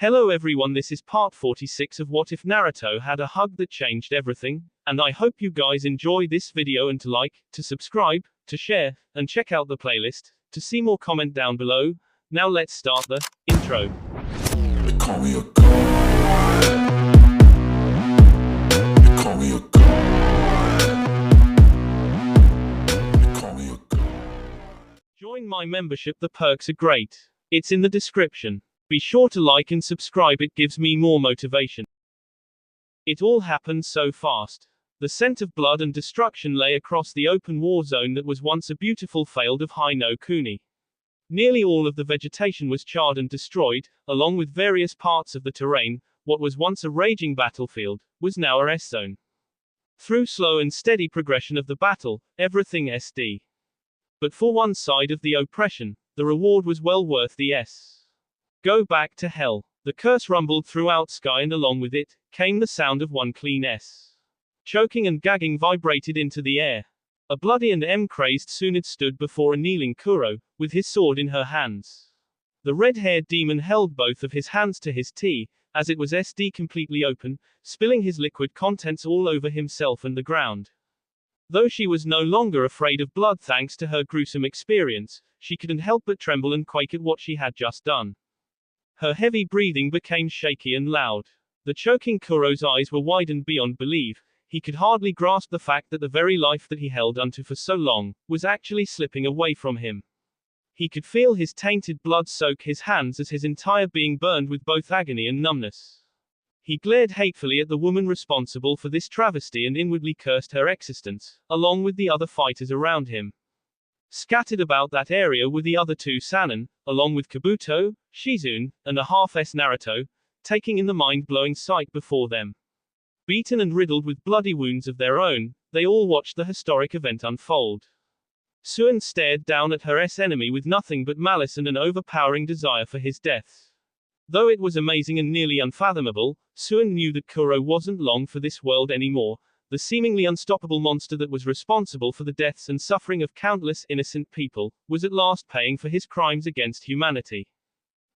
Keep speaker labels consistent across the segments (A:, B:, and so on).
A: Hello everyone, this is part 46 of What If Naruto Had a Hug That Changed Everything, and I hope you guys enjoy this video and to like, to subscribe, to share, and check out the playlist, to see more comment down below. Now let's start the intro.
B: They call me a god. They call me a god. They call me a god.
A: Join my membership, the perks are great. It's in the description. Be sure to like and subscribe, it gives me more motivation. It all happened so fast. The scent of blood and destruction lay across the open war zone that was once a beautiful field of Hai no Kuni. Nearly all of the vegetation was charred and destroyed, along with various parts of the terrain. What was once a raging battlefield was now a rest zone. Through slow and steady progression of the battle, everything SD. But for one side of the oppression, the reward was well worth the S. Go back to hell. The curse rumbled throughout sky, and along with it came the sound of one clean S. Choking and gagging vibrated into the air. A bloody and crazed Tsunade stood before a kneeling Kuro, with his sword in her hands. The red-haired demon held both of his hands to his T, as it was SD completely open, spilling his liquid contents all over himself and the ground. Though she was no longer afraid of blood thanks to her gruesome experience, she couldn't help but tremble and quake at what she had just done. Her heavy breathing became shaky and loud. The choking Kuro's eyes were widened beyond belief. He could hardly grasp the fact that the very life that he held onto for so long was actually slipping away from him. He could feel his tainted blood soak his hands as his entire being burned with both agony and numbness. He glared hatefully at the woman responsible for this travesty and inwardly cursed her existence, along with the other fighters around him. Scattered about that area were the other two Sannin, along with Kabuto, Shizune, and a half-S Naruto, taking in the mind-blowing sight before them. Beaten and riddled with bloody wounds of their own, they all watched the historic event unfold. Suen stared down at her enemy with nothing but malice and an overpowering desire for his death. Though it was amazing and nearly unfathomable, Suen knew that Kuro wasn't long for this world anymore. The seemingly unstoppable monster that was responsible for the deaths and suffering of countless innocent people was at last paying for his crimes against humanity.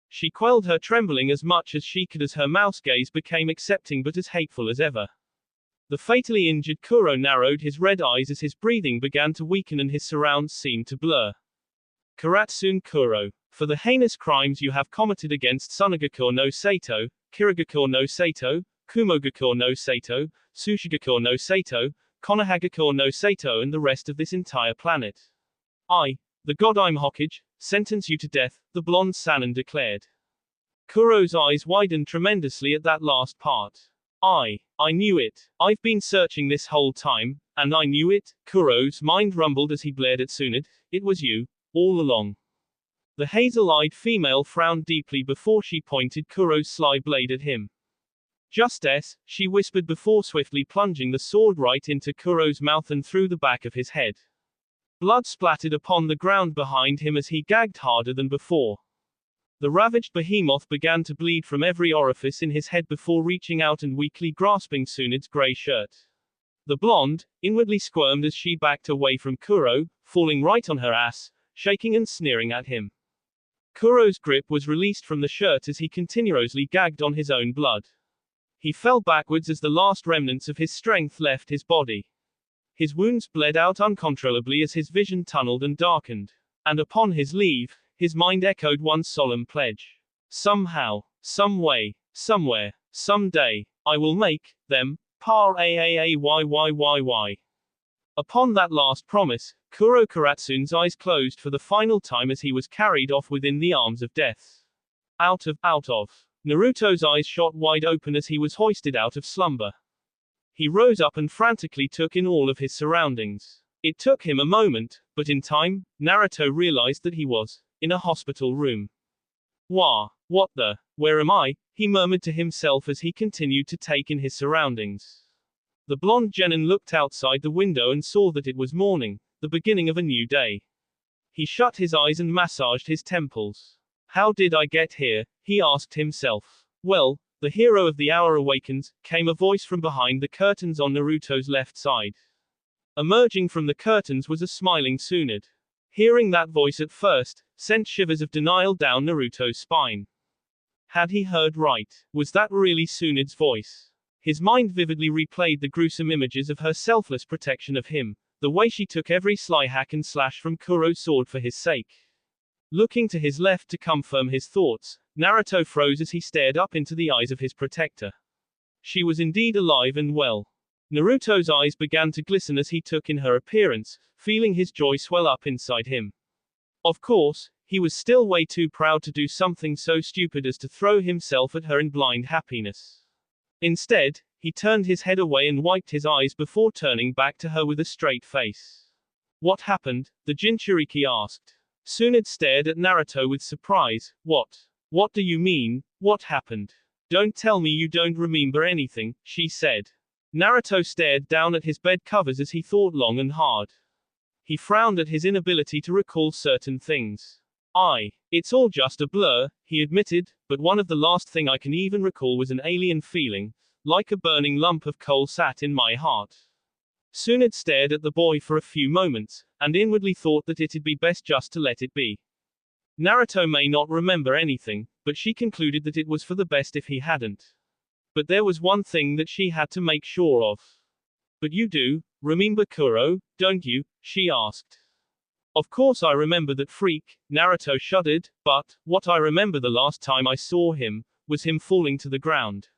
A: She quelled her trembling as much as she could as her mouse gaze became accepting but as hateful as ever. The fatally injured Kuro narrowed his red eyes as his breathing began to weaken and his surrounds seemed to blur. Karatsune Kuro, for the heinous crimes you have committed against Tsunagakure no Sato, Kirigakure no Sato, Kumogakure no Sato, Tsushigakure no Sato, Konohagakure no Sato and the rest of this entire planet. I, the god I'm Hokage, sentence you to death, the blonde Sannin declared. Kuro's eyes widened tremendously at that last part. I knew it. I've been searching this whole time, and I knew it. Kuro's mind rumbled as he glared at Tsunade. It was you, all along. The hazel-eyed female frowned deeply before she pointed Kuro's sly blade at him. Just as, she whispered before swiftly plunging the sword right into Kuro's mouth and through the back of his head. Blood splattered upon the ground behind him as he gagged harder than before. The ravaged behemoth began to bleed from every orifice in his head before reaching out and weakly grasping Tsunade's gray shirt. The blonde inwardly squirmed as she backed away from Kuro, falling right on her ass, shaking and sneering at him. Kuro's grip was released from the shirt as he continuously gagged on his own blood. He fell backwards as the last remnants of his strength left his body. His wounds bled out uncontrollably as his vision tunneled and darkened. And upon his leave, his mind echoed one solemn pledge. Somehow, some way, somewhere, someday, I will make them par-a-a-a-y-y-y-y. Upon that last promise, Kuro Karatsune's eyes closed for the final time as he was carried off within the arms of death. Out of. Naruto's eyes shot wide open as he was hoisted out of slumber. He rose up and frantically took in all of his surroundings. It took him a moment, but in time, Naruto realized that he was in a hospital room. What the? Where am I? He murmured to himself as he continued to take in his surroundings. The blonde genin looked outside the window and saw that it was morning, the beginning of a new day. He shut his eyes and massaged his temples. How did I get here? He asked himself. Well, the hero of the hour awakens, came a voice from behind the curtains on Naruto's left side. Emerging from the curtains was a smiling Tsunade. Hearing that voice at first, sent shivers of denial down Naruto's spine. Had he heard right? Was that really Tsunade's voice? His mind vividly replayed the gruesome images of her selfless protection of him, the way she took every sly hack and slash from Kuro's sword for his sake. Looking to his left to confirm his thoughts, Naruto froze as he stared up into the eyes of his protector. She was indeed alive and well. Naruto's eyes began to glisten as he took in her appearance, feeling his joy swell up inside him. Of course, he was still way too proud to do something so stupid as to throw himself at her in blind happiness. Instead, he turned his head away and wiped his eyes before turning back to her with a straight face. What happened? The Jinchuriki asked. Tsunade stared at Naruto with surprise. What do you mean? What happened? Don't tell me you don't remember anything, she said. Naruto stared down at his bed covers as he thought long and hard. He frowned at his inability to recall certain things. It's all just a blur, he admitted, but one of the last thing I can even recall was an alien feeling, like a burning lump of coal sat in my heart. Tsunade stared at the boy for a few moments, and inwardly thought that it'd be best just to let it be. Naruto may not remember anything, but she concluded that it was for the best if he hadn't. But there was one thing that she had to make sure of. But you do, remember Kuro, don't you? She asked. Of course I remember that freak, Naruto shuddered, but what I remember the last time I saw him was him falling to the ground.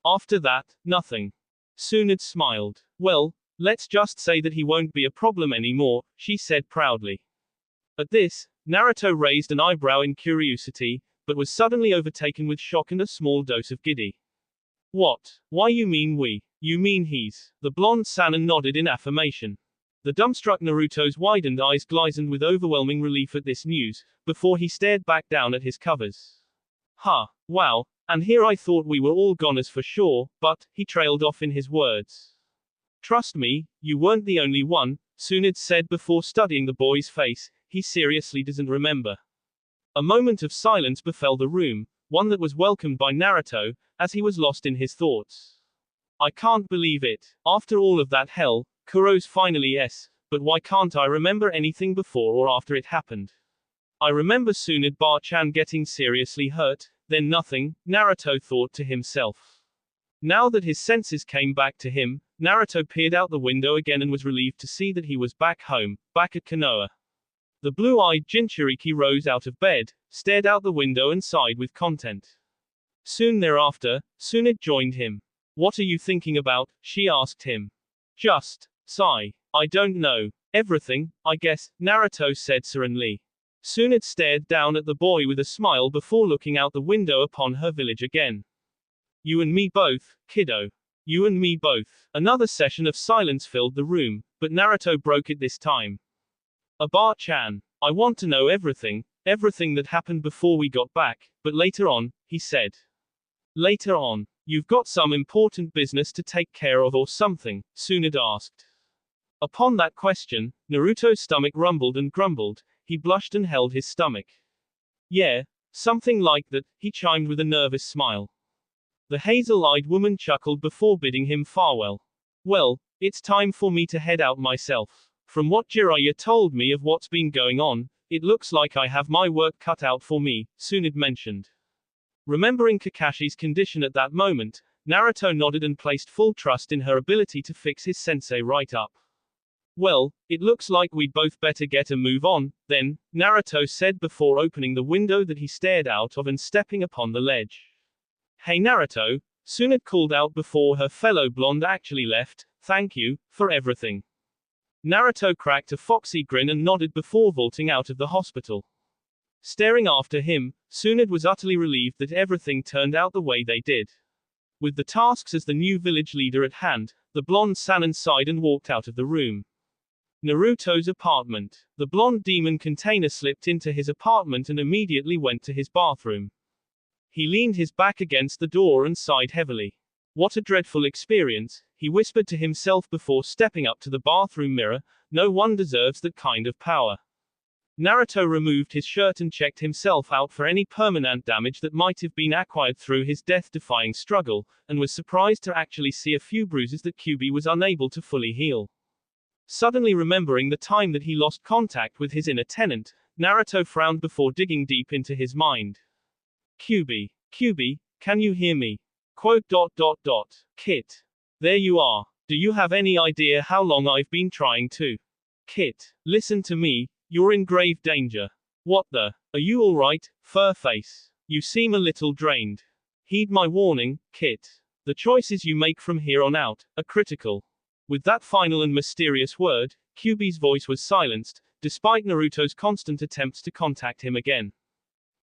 A: After that, nothing. Tsunade smiled. Well, let's just say that he won't be a problem anymore, she said proudly. At this, Naruto raised an eyebrow in curiosity, but was suddenly overtaken with shock and a small dose of giddy. What? Why you mean we? You mean he's? The blonde Sanin nodded in affirmation. The dumbstruck Naruto's widened eyes glistened with overwhelming relief at this news, before he stared back down at his covers. Wow, and here I thought we were all goners for sure, but, he trailed off in his words. Trust me, you weren't the only one, Tsunade said before studying the boy's face, he seriously doesn't remember. A moment of silence befell the room, one that was welcomed by Naruto, as he was lost in his thoughts. I can't believe it. After all of that hell, Kuro's finally yes, but why can't I remember anything before or after it happened? I remember Tsunade Bar-chan getting seriously hurt, then nothing, Naruto thought to himself. Now that his senses came back to him, Naruto peered out the window again and was relieved to see that he was back home, back at Konoha. The blue-eyed Jinchuriki rose out of bed, stared out the window and sighed with content. Soon thereafter, Tsunade joined him. What are you thinking about? She asked him. Just, sigh. I don't know. Everything, I guess, Naruto said serenely. Tsunade stared down at the boy with a smile before looking out the window upon her village again. You and me both, kiddo. You and me both. Another session of silence filled the room, but Naruto broke it this time. Bar-chan, I want to know everything that happened before we got back, but later on, he said. Later on. You've got some important business to take care of or something, Tsunade asked. Upon that question, Naruto's stomach rumbled and grumbled, he blushed and held his stomach. Yeah, something like that, he chimed with a nervous smile. The hazel-eyed woman chuckled before bidding him farewell. Well, it's time for me to head out myself. From what Jiraiya told me of what's been going on, it looks like I have my work cut out for me, Tsunade mentioned. Remembering Kakashi's condition at that moment, Naruto nodded and placed full trust in her ability to fix his sensei right up. Well, it looks like we'd both better get a move on, then, Naruto said before opening the window that he stared out of and stepping upon the ledge. Hey Naruto, Tsunade called out before her fellow blonde actually left, thank you, for everything. Naruto cracked a foxy grin and nodded before vaulting out of the hospital. Staring after him, Tsunade was utterly relieved that everything turned out the way they did. With the tasks as the new village leader at hand, the blonde Sanin sighed and walked out of the room. Naruto's apartment. The blonde demon container slipped into his apartment and immediately went to his bathroom. He leaned his back against the door and sighed heavily. What a dreadful experience, he whispered to himself before stepping up to the bathroom mirror, no one deserves that kind of power. Naruto removed his shirt and checked himself out for any permanent damage that might have been acquired through his death-defying struggle, and was surprised to actually see a few bruises that Kyuubi was unable to fully heal. Suddenly remembering the time that he lost contact with his inner tenant, Naruto frowned before digging deep into his mind. Kyuubi. Kyubi, can you hear me? Quote. Kit. There you are. Do you have any idea how long I've been trying to? Kit. Listen to me, you're in grave danger. What the? Are you alright, Furface? You seem a little drained. Heed my warning, Kit. The choices you make from here on out are critical. With that final and mysterious word, Kyubi's voice was silenced, despite Naruto's constant attempts to contact him again.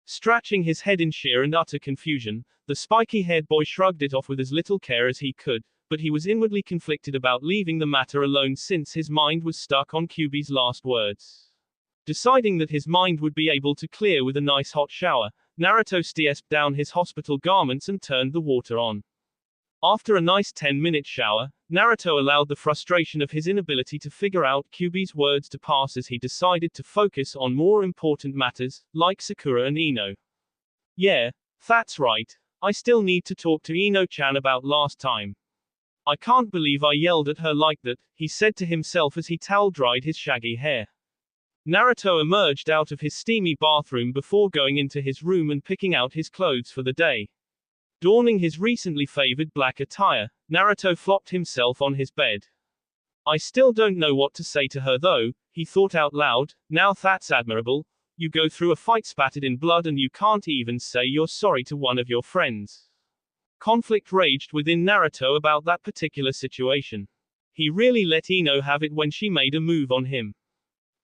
A: Scratching his head in sheer and utter confusion, the spiky-haired boy shrugged it off with as little care as he could, but he was inwardly conflicted about leaving the matter alone since his mind was stuck on Kyubi's last words. Deciding that his mind would be able to clear with a nice hot shower, Naruto stepped down his hospital garments and turned the water on. After a nice 10-minute shower, Naruto allowed the frustration of his inability to figure out Kyubi's words to pass as he decided to focus on more important matters, like Sakura and Ino. Yeah, that's right. I still need to talk to Ino-chan about last time. I can't believe I yelled at her like that, he said to himself as he towel-dried his shaggy hair. Naruto emerged out of his steamy bathroom before going into his room and picking out his clothes for the day. Donning his recently favored black attire, Naruto flopped himself on his bed. I still don't know what to say to her though, he thought out loud. Now that's admirable. You go through a fight spattered in blood and you can't even say you're sorry to one of your friends. Conflict raged within Naruto about that particular situation. He really let Ino have it when she made a move on him.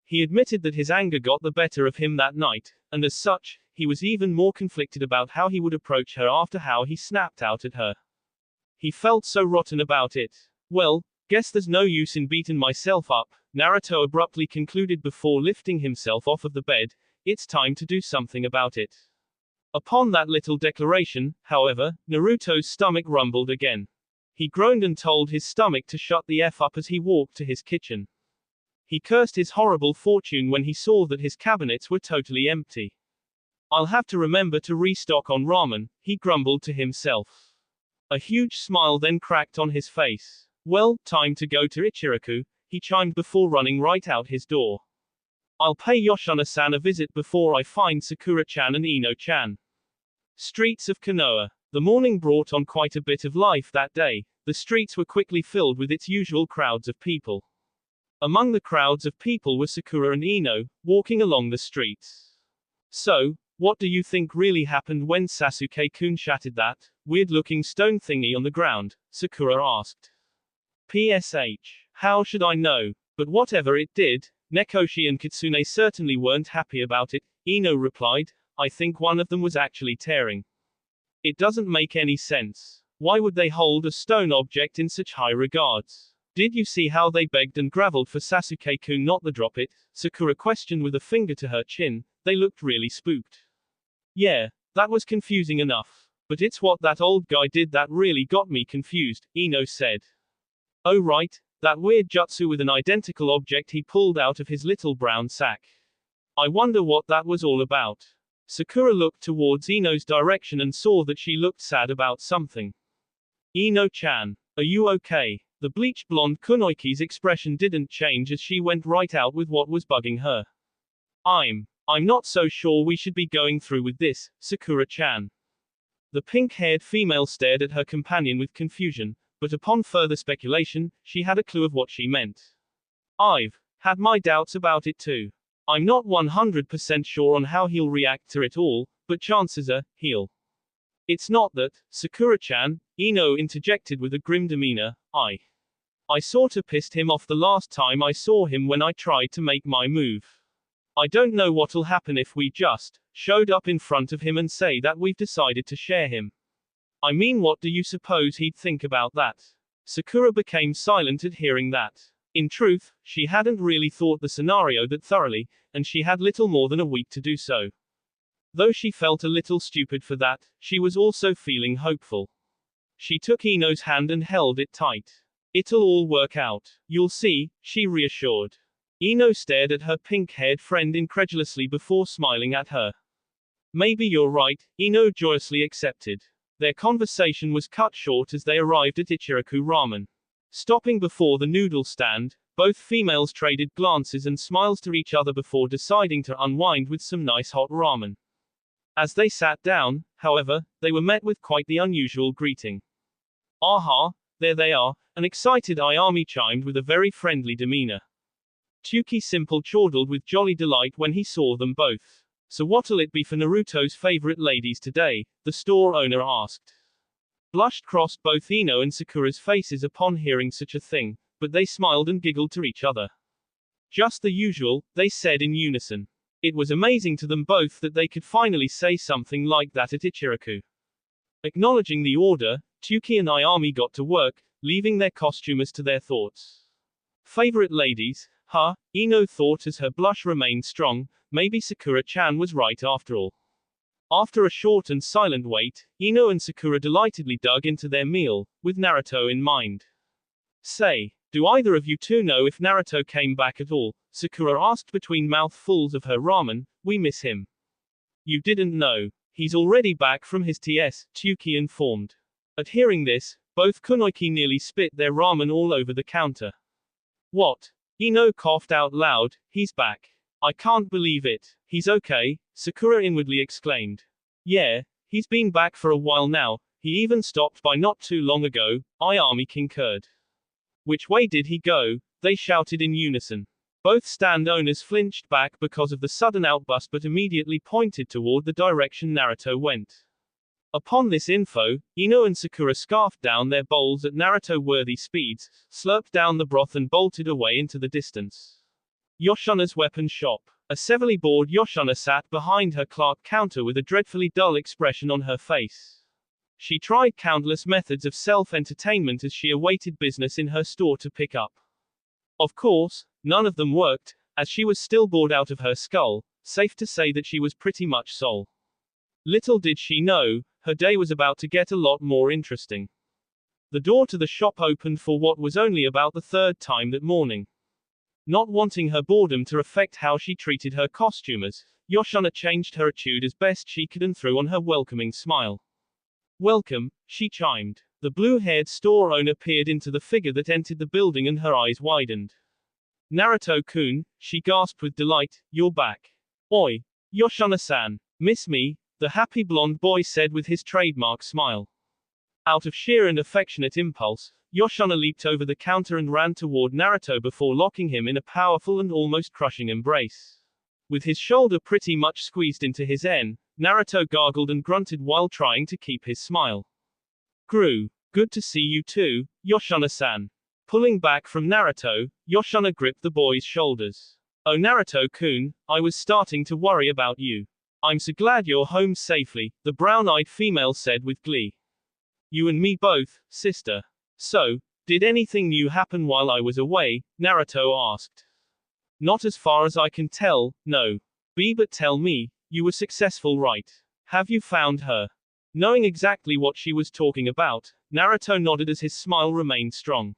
A: He admitted that his anger got the better of him that night, and as such, he was even more conflicted about how he would approach her after how he snapped out at her. He felt so rotten about it. Well, guess there's no use in beating myself up, Naruto abruptly concluded before lifting himself off of the bed. It's time to do something about it. Upon that little declaration, however, Naruto's stomach rumbled again. He groaned and told his stomach to shut the F up as he walked to his kitchen. He cursed his horrible fortune when he saw that his cabinets were totally empty. I'll have to remember to restock on ramen, he grumbled to himself. A huge smile then cracked on his face. Well, time to go to Ichiraku, he chimed before running right out his door. I'll pay Yoshuna-san a visit before I find Sakura-chan and Ino-chan. Streets of Konoha. The morning brought on quite a bit of life that day. The streets were quickly filled with its usual crowds of people. Among the crowds of people were Sakura and Ino, walking along the streets. So, what do you think really happened when Sasuke-kun shattered that weird-looking stone thingy on the ground? Sakura asked. PSH. How should I know? But whatever it did, Nekoshi and Kitsune certainly weren't happy about it, Ino replied. I think one of them was actually tearing. It doesn't make any sense. Why would they hold a stone object in such high regards? Did you see how they begged and gravelled for Sasuke-kun not to drop it? Sakura questioned with a finger to her chin. They looked really spooked. Yeah, that was confusing enough. But it's what that old guy did that really got me confused, Ino said. Oh right, that weird jutsu with an identical object he pulled out of his little brown sack. I wonder what that was all about. Sakura looked towards Ino's direction and saw that she looked sad about something. Ino-chan, are you okay? The bleached blonde Kunoichi's expression didn't change as she went right out with what was bugging her. I'm not so sure we should be going through with this, Sakura-chan. The pink-haired female stared at her companion with confusion, but upon further speculation, she had a clue of what she meant. I've had my doubts about it too. I'm not 100% sure on how he'll react to it all, but chances are, he'll. It's not that, Sakura-chan, Ino interjected with a grim demeanor. I sorta pissed him off the last time I saw him when I tried to make my move. I don't know what'll happen if we just showed up in front of him and say that we've decided to share him. I mean, what do you suppose he'd think about that? Sakura became silent at hearing that. In truth, she hadn't really thought the scenario that thoroughly, and she had little more than a week to do so. Though she felt a little stupid for that, she was also feeling hopeful. She took Ino's hand and held it tight. It'll all work out. You'll see, she reassured. Ino stared at her pink-haired friend incredulously before smiling at her. Maybe you're right, Ino joyously accepted. Their conversation was cut short as they arrived at Ichiraku Ramen. Stopping before the noodle stand, both females traded glances and smiles to each other before deciding to unwind with some nice hot ramen. As they sat down, however, they were met with quite the unusual greeting. "Aha, there they are," an excited Ayami chimed with a very friendly demeanor. Tsuki Simple chortled with jolly delight when he saw them both. "So what'll it be for Naruto's favorite ladies today?" the store owner asked. Blushed crossed both Ino and Sakura's faces upon hearing such a thing, but they smiled and giggled to each other. "Just the usual," they said in unison. It was amazing to them both that they could finally say something like that at Ichiraku. Acknowledging the order, Tsuki and Ayami got to work, leaving their costumers to their thoughts. Favorite ladies, huh? Ino thought as her blush remained strong. Maybe Sakura-chan was right after all. After a short and silent wait, Ino and Sakura delightedly dug into their meal, with Naruto in mind. "Say, do either of you two know if Naruto came back at all?" Sakura asked between mouthfuls of her ramen. "We miss him." "You didn't know. He's already back from his TS," Tsuki informed. At hearing this, both kunoiki nearly spit their ramen all over the counter. "What?" Ino coughed out loud. "He's back. I can't believe it. He's okay," Sakura inwardly exclaimed. "Yeah, he's been back for a while now. He even stopped by not too long ago," Ayami concurred. "Which way did he go?" they shouted in unison. Both stand owners flinched back because of the sudden outburst but immediately pointed toward the direction Naruto went. Upon this info, Ino and Sakura scarfed down their bowls at Naruto-worthy speeds, slurped down the broth and bolted away into the distance. Yoshana's weapon shop. A severely bored Yoshana sat behind her clerk counter with a dreadfully dull expression on her face. She tried countless methods of self-entertainment as she awaited business in her store to pick up. Of course, none of them worked, as she was still bored out of her skull. Safe to say that she was pretty much sole. Little did she know, her day was about to get a lot more interesting. The door to the shop opened for what was only about the third time that morning. Not wanting her boredom to affect how she treated her costumers, Yoshana changed her attitude as best she could and threw on her welcoming smile. "Welcome," she chimed. The blue-haired store owner peered into the figure that entered the building and her eyes widened. "Naruto-kun," she gasped with delight, "you're back." "Oi, Yoshana-san. Miss me?" the happy blonde boy said with his trademark smile. Out of sheer and affectionate impulse, Yoshana leaped over the counter and ran toward Naruto before locking him in a powerful and almost crushing embrace. With his shoulder pretty much squeezed into his Naruto gargled and grunted while trying to keep his smile. "Gru, good to see you too, Yoshana-san." Pulling back from Naruto, Yoshana gripped the boy's shoulders. "Oh Naruto-kun, I was starting to worry about you. I'm so glad you're home safely," the brown-eyed female said with glee. "You and me both, sister. So, did anything new happen while I was away?" Naruto asked. "Not as far as I can tell, no. But tell me, you were successful, right? Have you found her?" Knowing exactly what she was talking about, Naruto nodded as his smile remained strong.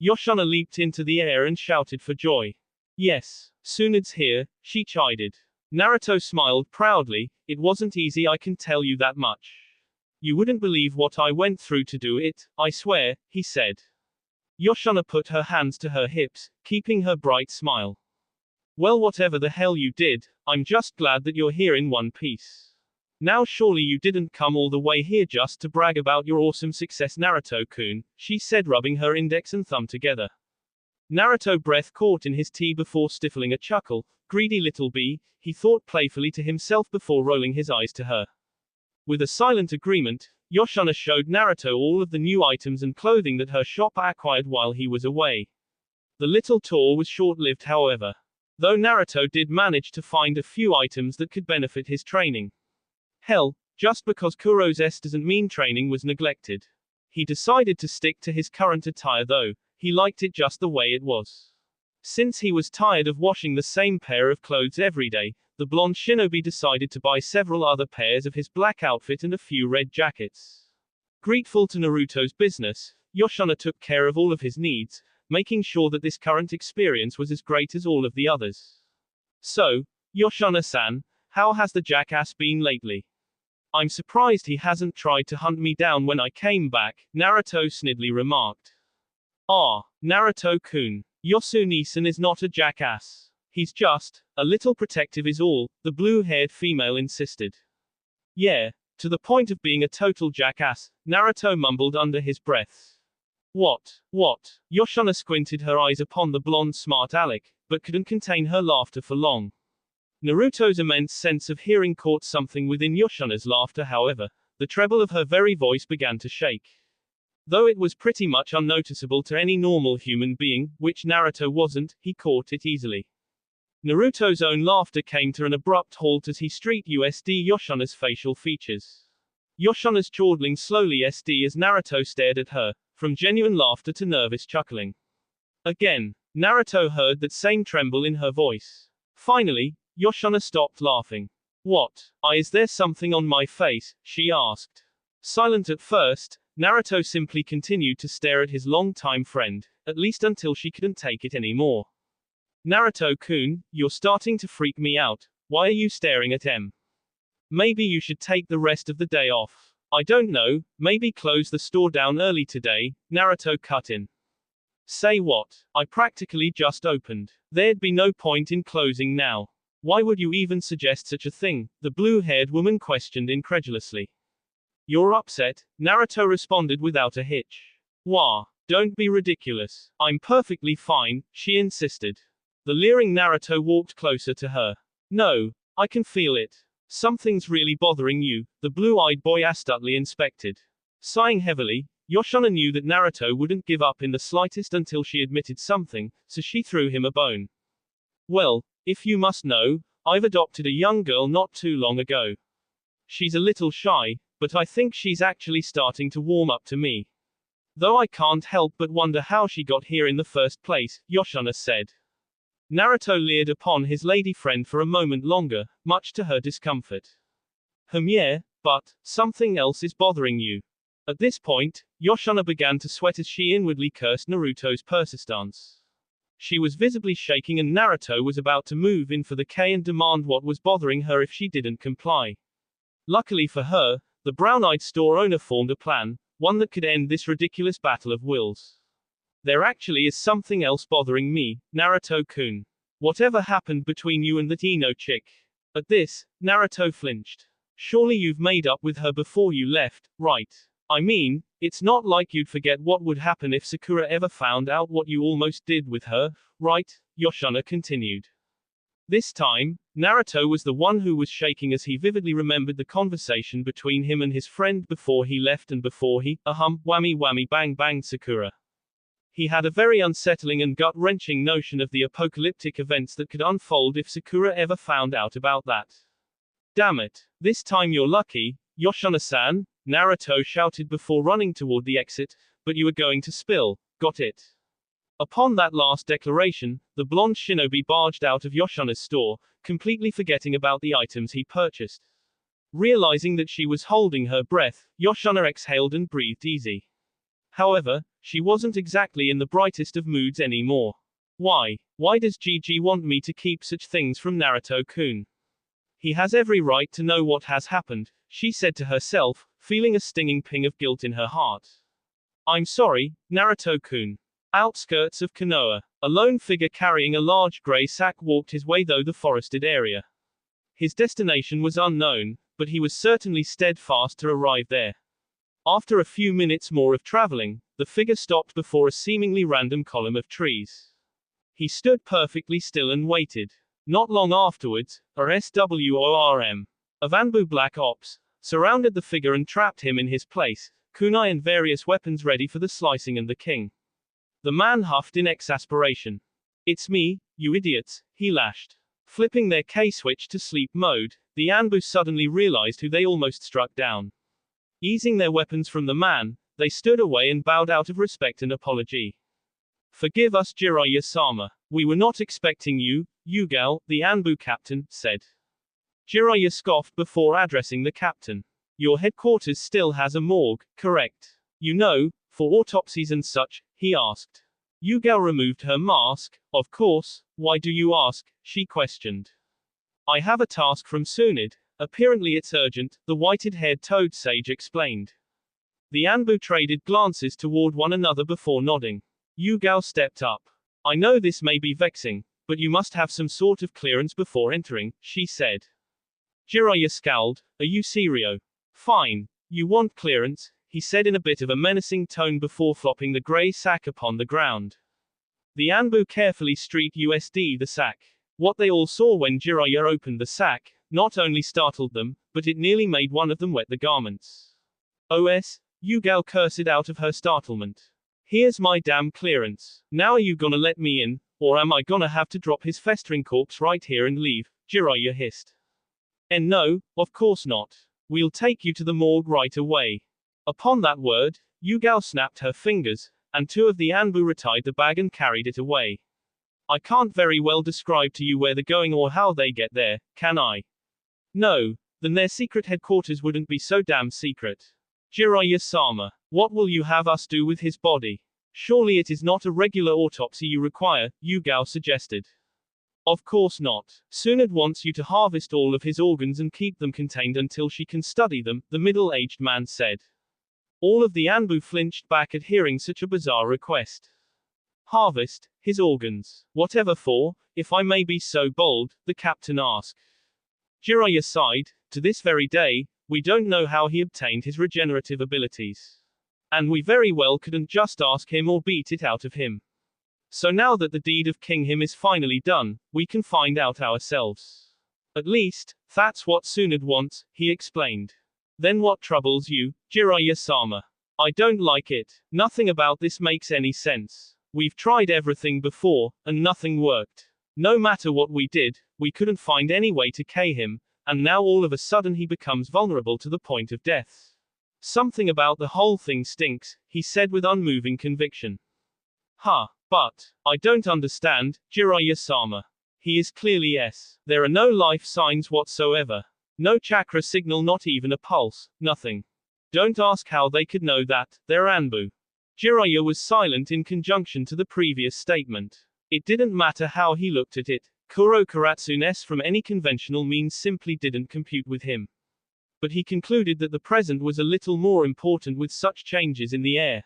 A: Yoshana leaped into the air and shouted for joy. "Yes, Tsunade's here," she chided. Naruto smiled proudly. "It wasn't easy, I can tell you that much. You wouldn't believe what I went through to do it, I swear," he said. Yoshana put her hands to her hips, keeping her bright smile. "Well, whatever the hell you did, I'm just glad that you're here in one piece. Now surely you didn't come all the way here just to brag about your awesome success, Naruto-kun," she said, rubbing her index and thumb together. Naruto breath caught in his tea before stifling a chuckle. "Greedy little bee," he thought playfully to himself before rolling his eyes to her. With a silent agreement, Yoshana showed Naruto all of the new items and clothing that her shop acquired while he was away. The little tour was short-lived, however. Though Naruto did manage to find a few items that could benefit his training. Hell, just because Kuro's S doesn't mean training was neglected. He decided to stick to his current attire though. He liked it just the way it was. Since he was tired of washing the same pair of clothes every day, the blonde shinobi decided to buy several other pairs of his black outfit and a few red jackets. Grateful to Naruto's business, Yoshana took care of all of his needs, making sure that this current experience was as great as all of the others. "So, Yoshana-san, how has the jackass been lately? I'm surprised he hasn't tried to hunt me down when I came back," Naruto snidely remarked. "Ah, Naruto-kun. Yosune-san is not a jackass. He's just a little protective is all," the blue-haired female insisted. Yeah, to the point of being a total jackass, Naruto mumbled under his breath. What? Yoshana squinted her eyes upon the blonde smart aleck, but couldn't contain her laughter for long. Naruto's immense sense of hearing caught something within Yoshana's laughter, however. The treble of her very voice began to shake. Though it was pretty much unnoticeable to any normal human being, which Naruto wasn't, he caught it easily. Naruto's own laughter came to an abrupt halt as he street USD Yoshana's facial features. Yoshana's chortling slowly SD as Naruto stared at her, from genuine laughter to nervous chuckling. Again, Naruto heard that same tremble in her voice. Finally, Yoshana stopped laughing. What? Is there something on my face? She asked. Silent at first, Naruto simply continued to stare at his long-time friend, at least until she couldn't take it anymore. Naruto-kun, you're starting to freak me out. Why are you staring at M? Maybe you should take the rest of the day off. I don't know, maybe close the store down early today, Naruto cut in. Say what? I practically just opened. There'd be no point in closing now. Why would you even suggest such a thing? The blue-haired woman questioned incredulously. You're upset, Naruto responded without a hitch. Wah, don't be ridiculous. I'm perfectly fine, she insisted. The leering Naruto walked closer to her. No, I can feel it. Something's really bothering you, the blue-eyed boy astutely inspected. Sighing heavily, Yoshana knew that Naruto wouldn't give up in the slightest until she admitted something, so she threw him a bone. Well, if you must know, I've adopted a young girl not too long ago. She's a little shy, but I think she's actually starting to warm up to me. Though I can't help but wonder how she got here in the first place, Yoshana said. Naruto leered upon his lady friend for a moment longer, much to her discomfort. Yeah, but something else is bothering you. At this point, Yoshana began to sweat as she inwardly cursed Naruto's persistence. She was visibly shaking and Naruto was about to move in for the K and demand what was bothering her if she didn't comply. Luckily for her, the brown-eyed store owner formed a plan, one that could end this ridiculous battle of wills. There actually is something else bothering me, Naruto-kun. Whatever happened between you and that Ino chick? At this, Naruto flinched. Surely you've made up with her before you left, right? I mean, it's not like you'd forget what would happen if Sakura ever found out what you almost did with her, right? Yoshana continued. This time, Naruto was the one who was shaking as he vividly remembered the conversation between him and his friend before he left and before he, whammy whammy bang bang Sakura. He had a very unsettling and gut-wrenching notion of the apocalyptic events that could unfold if Sakura ever found out about that. Damn it. This time you're lucky, Yoshana-san, Naruto shouted before running toward the exit, but you were going to spill, got it? Upon that last declaration, the blonde shinobi barged out of Yoshana's store, completely forgetting about the items he purchased. Realizing that she was holding her breath, Yoshana exhaled and breathed easy. However, she wasn't exactly in the brightest of moods anymore. Why does Gigi want me to keep such things from Naruto-kun? He has every right to know what has happened, she said to herself, feeling a stinging ping of guilt in her heart. I'm sorry, Naruto-kun. Outskirts of Konoha. A lone figure carrying a large gray sack walked his way through the forested area. His destination was unknown, but he was certainly steadfast to arrive there. After a few minutes more of traveling, the figure stopped before a seemingly random column of trees. He stood perfectly still and waited. Not long afterwards, a SWORM of Anbu Black Ops surrounded the figure and trapped him in his place, kunai and various weapons ready for the slicing and the king. The man huffed in exasperation. It's me, you idiots, he lashed. Flipping their K-switch to sleep mode, the Anbu suddenly realized who they almost struck down. Easing their weapons from the man, they stood away and bowed out of respect and apology. Forgive us, Jiraiya-sama. We were not expecting you, Yugal, the Anbu captain, said. Jiraiya scoffed before addressing the captain. Your headquarters still has a morgue, correct? You know, for autopsies and such, he asked. Yugal removed her mask. Of course, why do you ask? She questioned. I have a task from Tsunade. Apparently it's urgent, the whited-haired toad sage explained. The Anbu traded glances toward one another before nodding. Yugal stepped up. I know this may be vexing, but you must have some sort of clearance before entering, she said. Jiraiya scowled. Are you serio? Fine. You want clearance, he said in a bit of a menacing tone before flopping the grey sack upon the ground. The Anbu carefully streaked the sack. What they all saw when Jiraiya opened the sack, not only startled them, but it nearly made one of them wet the garments. Yugal cursed out of her startlement. Here's my damn clearance. Now are you gonna let me in, or am I gonna have to drop his festering corpse right here and leave? Jiraiya hissed. And no, of course not. We'll take you to the morgue right away. Upon that word, Yugal snapped her fingers, and two of the Anbu retied the bag and carried it away. I can't very well describe to you where they're going or how they get there, can I? No, then their secret headquarters wouldn't be so damn secret. Jiraiya-sama, what will you have us do with his body? Surely it is not a regular autopsy you require, Yugal suggested. Of course not. Tsunade wants you to harvest all of his organs and keep them contained until she can study them, the middle-aged man said. All of the Anbu flinched back at hearing such a bizarre request. Harvest his organs. Whatever for, if I may be so bold, the captain asked. Jiraiya sighed. To this very day, we don't know how he obtained his regenerative abilities. And we very well couldn't just ask him or beat it out of him. So now that the deed of King Him is finally done, we can find out ourselves. At least, that's what Tsunade wants, he explained. Then what troubles you, Jiraiya-sama? I don't like it. Nothing about this makes any sense. We've tried everything before, and nothing worked. No matter what we did, we couldn't find any way to kill him, and now all of a sudden he becomes vulnerable to the point of death. Something about the whole thing stinks, he said with unmoving conviction. But, I don't understand, Jiraiya-sama. He is clearly There are no life signs whatsoever. No chakra signal, not even a pulse, nothing. Don't ask how they could know that, they're Anbu. Jiraiya was silent in conjunction to the previous statement. It didn't matter how he looked at it, Kuro Karatsune's from any conventional means simply didn't compute with him. But he concluded that the present was a little more important with such changes in the air.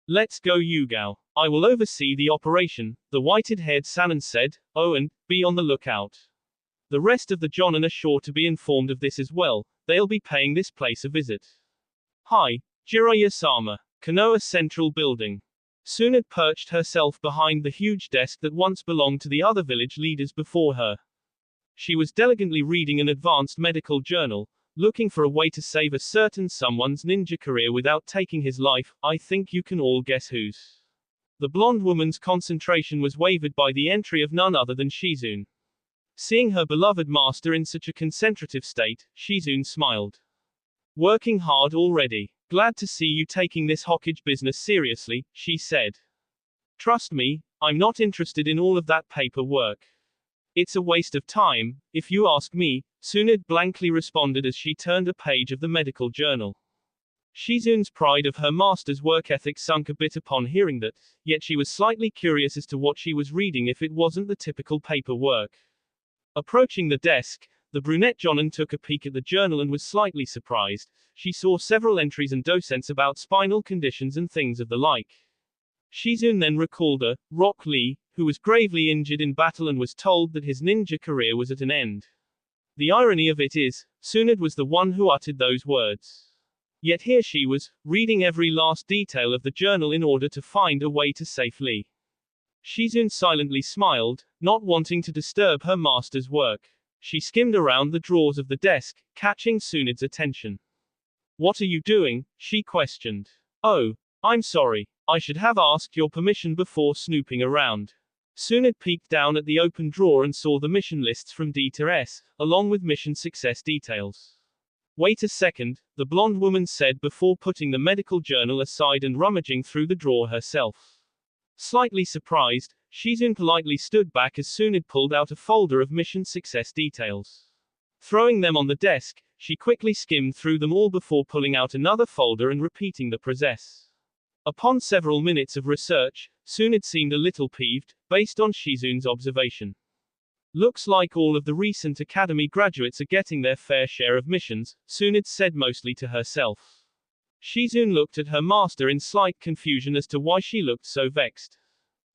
A: Let's go, Yugal. I will oversee the operation, the whited-haired Sanin said. Oh, and be on the lookout. The rest of the Jonin are sure to be informed of this as well. They'll be paying this place a visit. Hi, Jiraiya-sama. Konoha Central Building. Tsunade perched herself behind the huge desk that once belonged to the other village leaders before her. She was diligently reading an advanced medical journal, looking for a way to save a certain someone's ninja career without taking his life. I think you can all guess whose. The blonde woman's concentration was wavered by the entry of none other than Shizune. Seeing her beloved master in such a concentrative state, Shizune smiled. Working hard already. Glad to see you taking this Hokage business seriously, she said. Trust me, I'm not interested in all of that paperwork. It's a waste of time, if you ask me, Tsunade blankly responded as she turned a page of the medical journal. Shizune's pride of her master's work ethic sunk a bit upon hearing that, yet she was slightly curious as to what she was reading if it wasn't the typical paperwork. Approaching the desk, the brunette Jonin took a peek at the journal and was slightly surprised. She saw several entries and docents about spinal conditions and things of the like. Shizune then recalled Rock Lee, who was gravely injured in battle and was told that his ninja career was at an end. The irony of it is, Tsunade was the one who uttered those words. Yet here she was, reading every last detail of the journal in order to find a way to save Lee. Shizune silently smiled, not wanting to disturb her master's work. She skimmed around the drawers of the desk, catching Tsunade's attention. What are you doing? She questioned. Oh, I'm sorry. I should have asked your permission before snooping around. Tsunade peeked down at the open drawer and saw the mission lists from D to S, along with mission success details. Wait a second, the blonde woman said before putting the medical journal aside and rummaging through the drawer herself. Slightly surprised, Shizune politely stood back as Tsunade pulled out a folder of mission success details. Throwing them on the desk, she quickly skimmed through them all before pulling out another folder and repeating the process. Upon several minutes of research, Tsunade seemed a little peeved, based on Shizune's observation. Looks like all of the recent academy graduates are getting their fair share of missions, Tsunade said mostly to herself. Shizune looked at her master in slight confusion as to why she looked so vexed.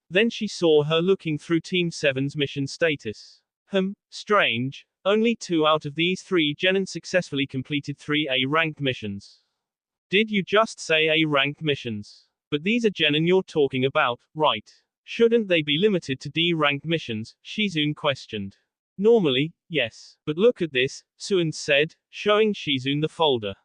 A: Then she saw her looking through Team 7's mission status. Strange. Only 2 out of these 3 genin successfully completed 3 A-ranked missions. Did you just say A-ranked missions? But these are genin you're talking about, right? Shouldn't they be limited to D-ranked missions? Shizune questioned. Normally, yes. But look at this, Suin said, showing Shizune the folder.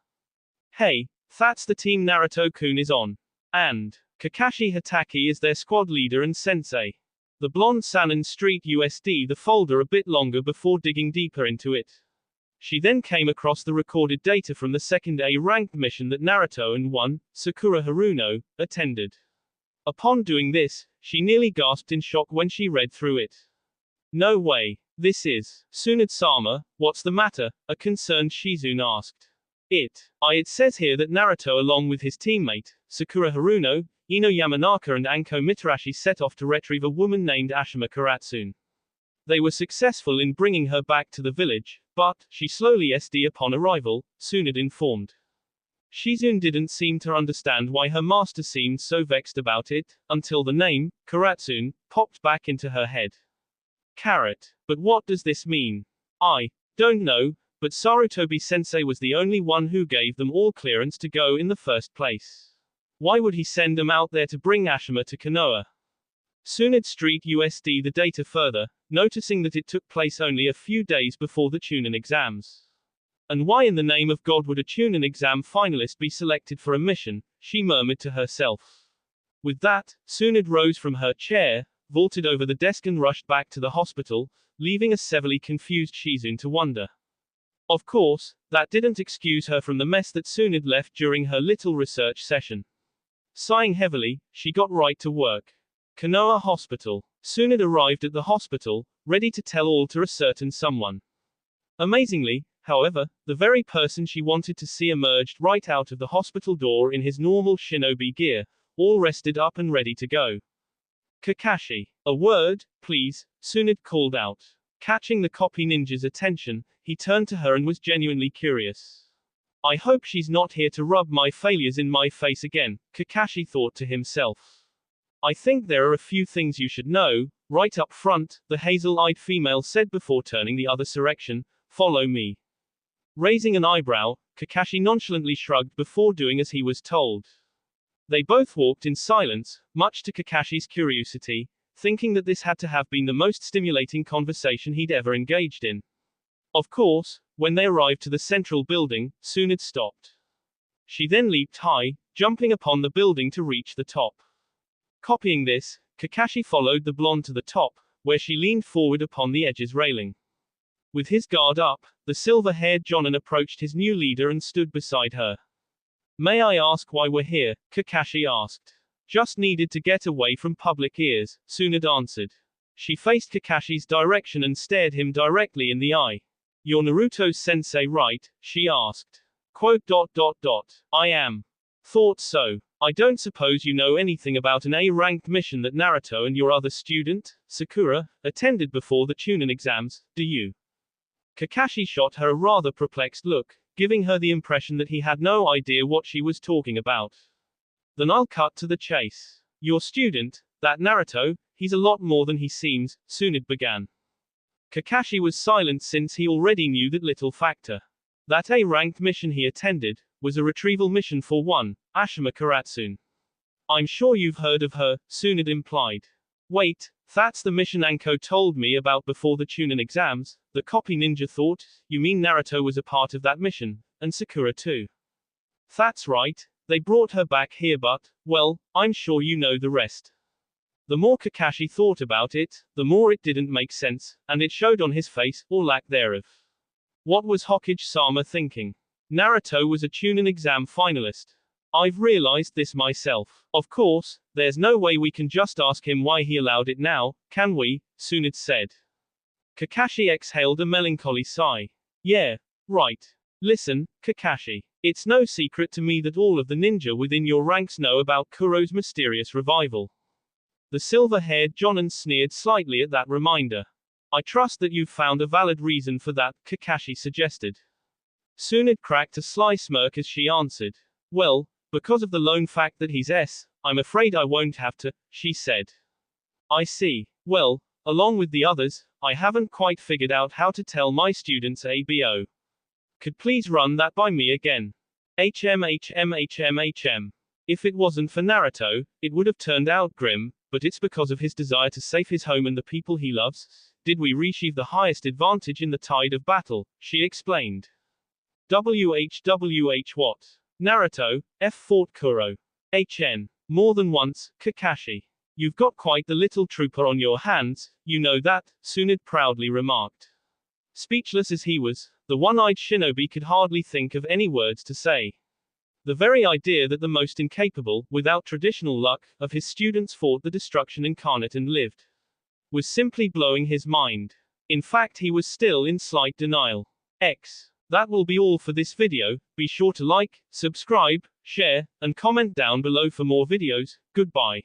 A: Hey, that's the team Naruto-kun is on. And Kakashi Hatake is their squad leader and sensei. The blonde Sanin Street USD the folder a bit longer before digging deeper into it. She then came across the recorded data from the second A-ranked mission that Naruto and one, Sakura Haruno, attended. Upon doing this, she nearly gasped in shock when she read through it. No way. This is Tsunade-sama, what's the matter? A concerned Shizune asked. It says here that Naruto along with his teammate, Sakura Haruno, Ino Yamanaka and Anko Mitarashi set off to retrieve a woman named Ashima Karatsune. They were successful in bringing her back to the village, but she slowly SD upon arrival, Tsunade informed. Shizune didn't seem to understand why her master seemed so vexed about it, until the name, Karatsune, popped back into her head. Carrot. But what does this mean? I don't know, but Sarutobi-sensei was the only one who gave them all clearance to go in the first place. Why would he send them out there to bring Ashima to Konoha? Tsunade Street USD the data further, noticing that it took place only a few days before the Chunin exams. And why in the name of God would a Chunin exam finalist be selected for a mission, she murmured to herself. With that, Tsunade rose from her chair, vaulted over the desk and rushed back to the hospital, leaving a severely confused Shizune to wonder. Of course, that didn't excuse her from the mess that Tsunade left during her little research session. Sighing heavily, she got right to work. Konoha Hospital. Tsunade arrived at the hospital, ready to tell all to a certain someone. Amazingly, however, the very person she wanted to see emerged right out of the hospital door in his normal shinobi gear, all rested up and ready to go. Kakashi. A word, please, Tsunade called out. Catching the copy ninja's attention, he turned to her and was genuinely curious. I hope she's not here to rub my failures in my face again, Kakashi thought to himself. I think there are a few things you should know, right up front, the hazel-eyed female said before turning the other direction. Follow me. Raising an eyebrow, Kakashi nonchalantly shrugged before doing as he was told. They both walked in silence, much to Kakashi's curiosity, thinking that this had to have been the most stimulating conversation he'd ever engaged in. Of course, when they arrived to the central building, Tsunade stopped. She then leaped high, jumping upon the building to reach the top. Copying this, Kakashi followed the blonde to the top, where she leaned forward upon the edge's railing. With his guard up, the silver-haired Jonin approached his new leader and stood beside her. May I ask why we're here? Kakashi asked. Just needed to get away from public ears, Tsunade answered. She faced Kakashi's direction and stared him directly in the eye. You're Naruto's sensei, right? She asked. I am. Thought so. I don't suppose you know anything about an A-ranked mission that Naruto and your other student, Sakura, attended before the Chunin exams, do you? Kakashi shot her a rather perplexed look, giving her the impression that he had no idea what she was talking about. Then I'll cut to the chase. Your student, that Naruto, he's a lot more than he seems, Tsunade began. Kakashi was silent since he already knew that little factor. That A-ranked mission he attended was a retrieval mission for one, Ashima Karatsune. I'm sure you've heard of her, Tsunade implied. Wait, that's the mission Anko told me about before the Chunin exams, the copy ninja thought. You mean Naruto was a part of that mission, and Sakura too? That's right, they brought her back here but, well, I'm sure you know the rest. The more Kakashi thought about it, the more it didn't make sense, and it showed on his face, or lack thereof. What was Hokage-sama thinking? Naruto was a Chunin exam finalist. I've realized this myself. Of course, there's no way we can just ask him why he allowed it now, can we? Tsunade said. Kakashi exhaled a melancholy sigh. Yeah, right. Listen, Kakashi. It's no secret to me that all of the ninja within your ranks know about Kuro's mysterious revival. The silver-haired Jonin sneered slightly at that reminder. I trust that you've found a valid reason for that, Kakashi suggested. Tsunade cracked a sly smirk as she answered. Well, because of the lone fact that he's I'm afraid I won't have to, she said. I see. Well, Along with the others, I haven't quite figured out how to tell my students ABO. Could please run that by me again. HM. If it wasn't for Naruto, it would have turned out grim, but it's because of his desire to save his home and the people he loves. Did we retrieve the highest advantage in the tide of battle, she explained. WH what? Naruto, F fought Kuro. HN. More than once, Kakashi. You've got quite the little trooper on your hands, you know that, Tsunade proudly remarked. Speechless as he was, the one-eyed shinobi could hardly think of any words to say. The very idea that the most incapable, without traditional luck, of his students fought the destruction incarnate and lived was simply blowing his mind. In fact, he was still in slight denial. That will be all for this video. Be sure to like, subscribe, share, and comment down below for more videos. Goodbye.